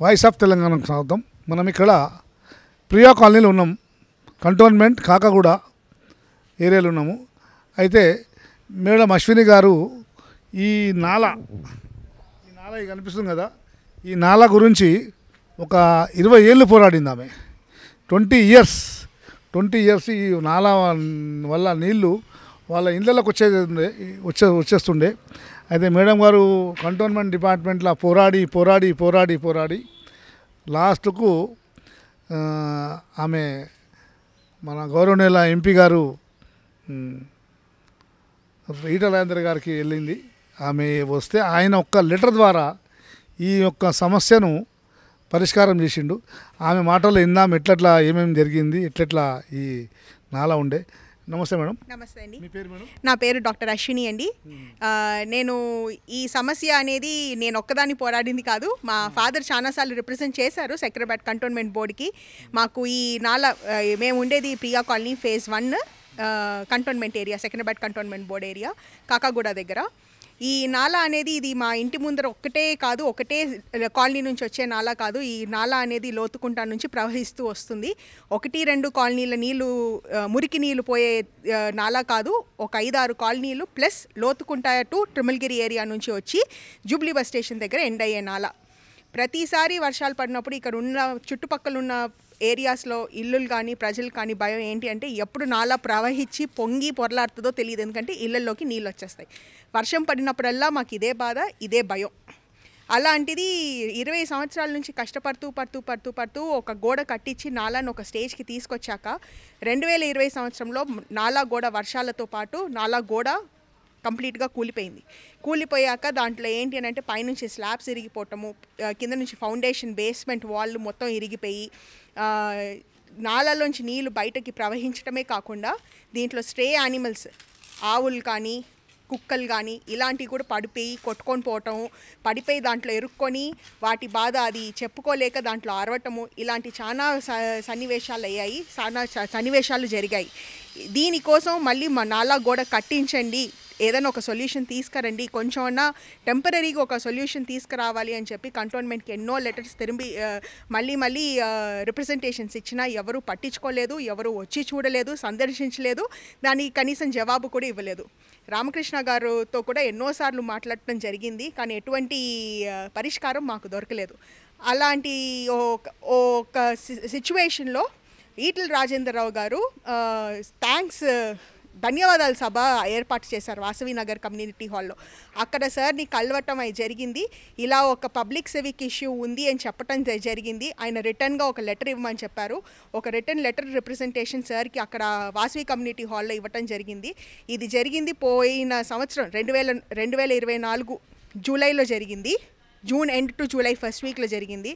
Voice of తెలంగాణకు స్వాగతం. మనం ఇక్కడ ప్రియా కాలనీలో ఉన్నాం. కంటోన్మెంట్ కాకాగూడ ఏరియాలో ఉన్నాము. అయితే మేడం అశ్విని గారు ఈ నాలా కనిపిస్తుంది కదా, ఈ నాలా గురించి ఒక 20 ఏళ్ళు పోరాడింది ఆమె. 20 ఇయర్స్ ఈ నాలా వల్ల నీళ్లు వాళ్ళ ఇళ్ళకి వచ్చేస్తుండే. అయితే మేడం గారు కంటోన్మెంట్ డిపార్ట్మెంట్లో పోరాడి లాస్ట్కు ఆమె మన గౌరవనీయుల ఎంపీ గారు ఈటల రాజేందర్ గారికి వెళ్ళింది. ఆమె వస్తే ఆయన ఒక్క లెటర్ ద్వారా ఈ యొక్క సమస్యను పరిష్కారం చేసిండు. ఆమె మాటల్లో విందాం ఎట్లట్లా ఏమేమి జరిగింది, ఎట్లట్లా ఈ నాలా ఉండే. నమస్తే మేడం. నమస్తే అండి. మీ పేరు మేడం? నా పేరు డాక్టర్ అశ్విని అండి. నేను ఈ సమస్య అనేది నేను ఒక్కదాన్ని పోరాడింది కాదు. మా ఫాదర్ చాలాసార్లు రిప్రజెంట్ చేశారు సెక్రటరీ కంటోన్మెంట్ బోర్డుకి. మాకు ఈ నాలా మేము ఉండేది Priya colony phase 1 cantonment area, Secunderabad cantonment board area Kakaguda దగ్గర. ఈ నాలా అనేది ఇది మా ఇంటి ముందర ఒకటే కాలనీ నుంచి వచ్చే నాలా కాదు. ఈ నాలా అనేది లోతుకుంట నుంచి ప్రవహిస్తూ వస్తుంది. 1-2 కాలనీల నీళ్లు, మురికి నీళ్లు పోయే నాలా కాదు. ఒక 5-6 కాలనీలు ప్లస్ లోతుకుంట టు ట్రిమల్గిరి ఏరియా నుంచి వచ్చి జూబ్లీ బస్ స్టేషన్ దగ్గర ఎండ్ అయ్యే నాలా. ప్రతిసారి వర్షాలు పడినప్పుడు ఇక్కడ ఉన్న చుట్టుపక్కల ఉన్న ఏరియాస్లో ఇల్లులు కానీ ప్రజలు కానీ భయం ఏంటి అంటే ఎప్పుడు నాలా ప్రవహించి పొంగి పొరలాడుతుందో తెలియదు. ఎందుకంటే ఇళ్లలోకి నీళ్ళు వచ్చేస్తాయి. వర్షం పడినప్పుడల్లా మాకు ఇదే బాధ, ఇదే భయం. అలాంటిది 20 సంవత్సరాల నుంచి కష్టపడుతూ ఒక గోడ కట్టించి నాలాను ఒక స్టేజ్కి తీసుకొచ్చాక 2020 సంవత్సరంలో నాలా గోడ వర్షాలతో పాటు నాలా గోడ కంప్లీట్గా కూలిపోయాక దాంట్లో ఏంటి అని అంటే పైనుంచి స్లాబ్స్ ఇరిగిపోవటము, కింద నుంచి ఫౌండేషన్ బేస్మెంట్ వాళ్ళు మొత్తం ఇరిగిపోయి నాలాలోంచి నీళ్లు బయటకి ప్రవహించడమే కాకుండా దీంట్లో స్ట్రే యానిమల్స్, ఆవులు కానీ కుక్కలు కానీ ఇలాంటివి కూడా కొట్టుకొని పోవటము, పడిపోయి దాంట్లో ఇరుక్కొని వాటి బాధ అది చెప్పుకోలేక దాంట్లో అరవటము, ఇలాంటి చాలా సన్నివేశాలు జరిగాయి. దీనికోసం మళ్ళీ మా నాలా గోడ కట్టించండి, ఏదైనా ఒక సొల్యూషన్ తీసుకురండి, కొంచెమన్నా టెంపరీగా ఒక సొల్యూషన్ తీసుకురావాలి అని చెప్పి కంటోన్మెంట్కి ఎన్నో లెటర్స్ మళ్ళీ రిప్రజెంటేషన్స్ ఇచ్చినా ఎవరు పట్టించుకోలేదు, ఎవరు వచ్చి చూడలేదు, సందర్శించలేదు, దానికి కనీసం జవాబు కూడా ఇవ్వలేదు. రామకృష్ణ గారితో కూడా ఎన్నోసార్లు మాట్లాడటం జరిగింది, కానీ ఎటువంటి పరిష్కారం మాకు దొరకలేదు. అలాంటి ఒక సిచ్యువేషన్లో ఈటల రాజేంద్రరావు గారు ధన్యవాదాల సభ ఏర్పాటు చేశారు వాసవి నగర్ కమ్యూనిటీ హాల్లో. అక్కడ సార్ని కలవటం జరిగింది. ఇలా ఒక పబ్లిక్ సివిక్ ఇష్యూ ఉంది అని చెప్పటం జరిగింది. ఆయన రిటర్న్గా ఒక లెటర్ ఇవ్వమని చెప్పారు. ఒక రిటర్న్ లెటర్ రిప్రజెంటేషన్ సార్కి అక్కడ వాసవి కమ్యూనిటీ హాల్లో ఇవ్వటం జరిగింది. ఇది జరిగింది పోయిన సంవత్సరం 2024 జూలైలో జరిగింది. June end to July first వీక్లో జరిగింది.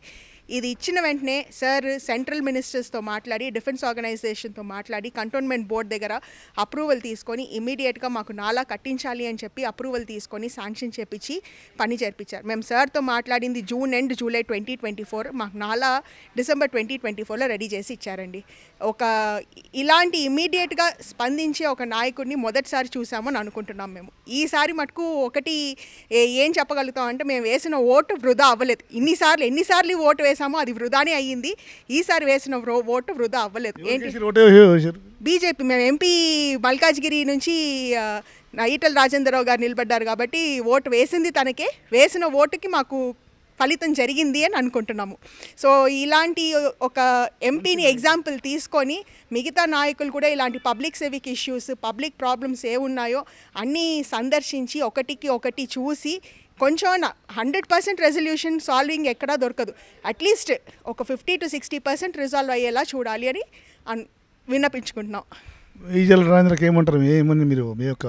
ఇది ఇచ్చిన వెంటనే సార్ సెంట్రల్ మినిస్టర్స్తో మాట్లాడి, డిఫెన్స్ ఆర్గనైజేషన్తో మాట్లాడి కంటోన్మెంట్ బోర్డ్ దగ్గర అప్రూవల్ తీసుకొని ఇమీడియట్గా మాకు నాలా కట్టించాలి అని చెప్పి అప్రూవల్ తీసుకొని శాంక్షన్ చేపించి పని జరిపించారు. మేము సార్తో మాట్లాడింది జూన్ ఎండ్ జూలై 2024, మాకు నాలా డిసెంబర్ 2024లో రెడీ చేసి ఇచ్చారండి. ఇలాంటి ఇమీడియట్గా స్పందించే ఒక నాయకుడిని మొదటిసారి చూసామని అనుకుంటున్నాం మేము. ఈసారి మటుకు ఒకటి ఏం చెప్పగలుగుతాం అంటే మేము వేసిన ఓటు వృధా అవ్వలేదు. ఎన్నిసార్లు ఓటు వేసామో అది వృధానే అయ్యింది. ఈసారి వేసిన ఓటు వృధా అవ్వలేదు. బీజేపీ. మేము ఎంపీ మల్కాజ్గిరి నుంచి ఈటల రాజేంద్రరావు గారు నిలబడ్డారు కాబట్టి ఓటు వేసింది తనకే. వేసిన ఓటుకి మాకు ఫలితం జరిగింది అని అనుకుంటున్నాము. సో ఇలాంటి ఒక ఎంపీని ఎగ్జాంపుల్ తీసుకొని మిగతా నాయకులు కూడా ఇలాంటి public civic issues, public problems ఏమున్నాయో అన్నీ సందర్శించి ఒకటికి ఒకటి చూసి కొంచెం 100% రెజల్యూషన్ సాల్వింగ్ ఎక్కడా దొరకదు, అట్లీస్ట్ ఒక 50 to 60% రిజాల్వ్ అయ్యేలా చూడాలి అని విన్నపించుకుంటున్నాం. ఈటల రాజేంద్రకి ఏమంటారు? మీరు మీ యొక్క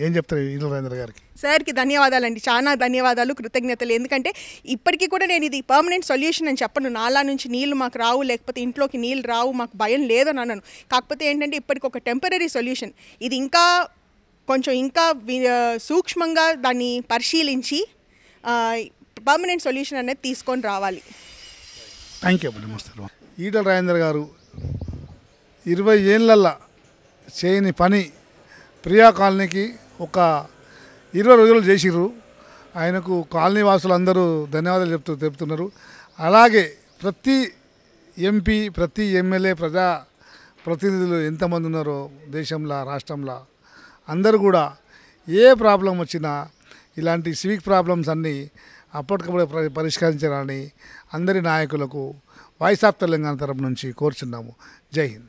ఏం చెప్తారు ఈటల రాజేంద్ర గారికి? సార్కి ధన్యవాదాలండి, చాలా ధన్యవాదాలు, కృతజ్ఞతలు. ఎందుకంటే ఇప్పటికీ కూడా నేను ఇది పర్మనెంట్ సొల్యూషన్ అని చెప్పను. నాలా నుంచి నీళ్ళు మాకు రావు, లేకపోతే ఇంట్లోకి నీళ్ళు రావు, మాకు భయం లేదని అన్నాను. కాకపోతే ఏంటంటే ఇప్పటికి ఒక టెంపరీ సొల్యూషన్. ఇది ఇంకా సూక్ష్మంగా దాన్ని పరిశీలించి పర్మనెంట్ సొల్యూషన్ అనేది తీసుకొని రావాలి. Thank you. నమస్తే. ఈటల రాజేంద్ర గారు 20 ఏళ్ళల్లో చేయని పని ప్రియా కాలనీకి ఒక 20 రోజులు చేసిర్రు. ఆయనకు కాలనీ వాసులందరూ ధన్యవాదాలు చెప్తున్నారు. అలాగే ప్రతి ఎంపీ, ప్రతి ఎమ్మెల్యే, ప్రజా ప్రతినిధులు ఎంతమంది ఉన్నారో దేశంలో, రాష్ట్రంలో అందరూ కూడా ఏ ప్రాబ్లం వచ్చినా ఇలాంటి సివిక్ ప్రాబ్లమ్స్ అన్నీ అప్పటికప్పుడు పరిష్కరించాలని అందరి నాయకులకు వాయిస్ ఆఫ్ తెలంగాణ తరపు నుంచి కోరుచున్నాము. జై హింద్.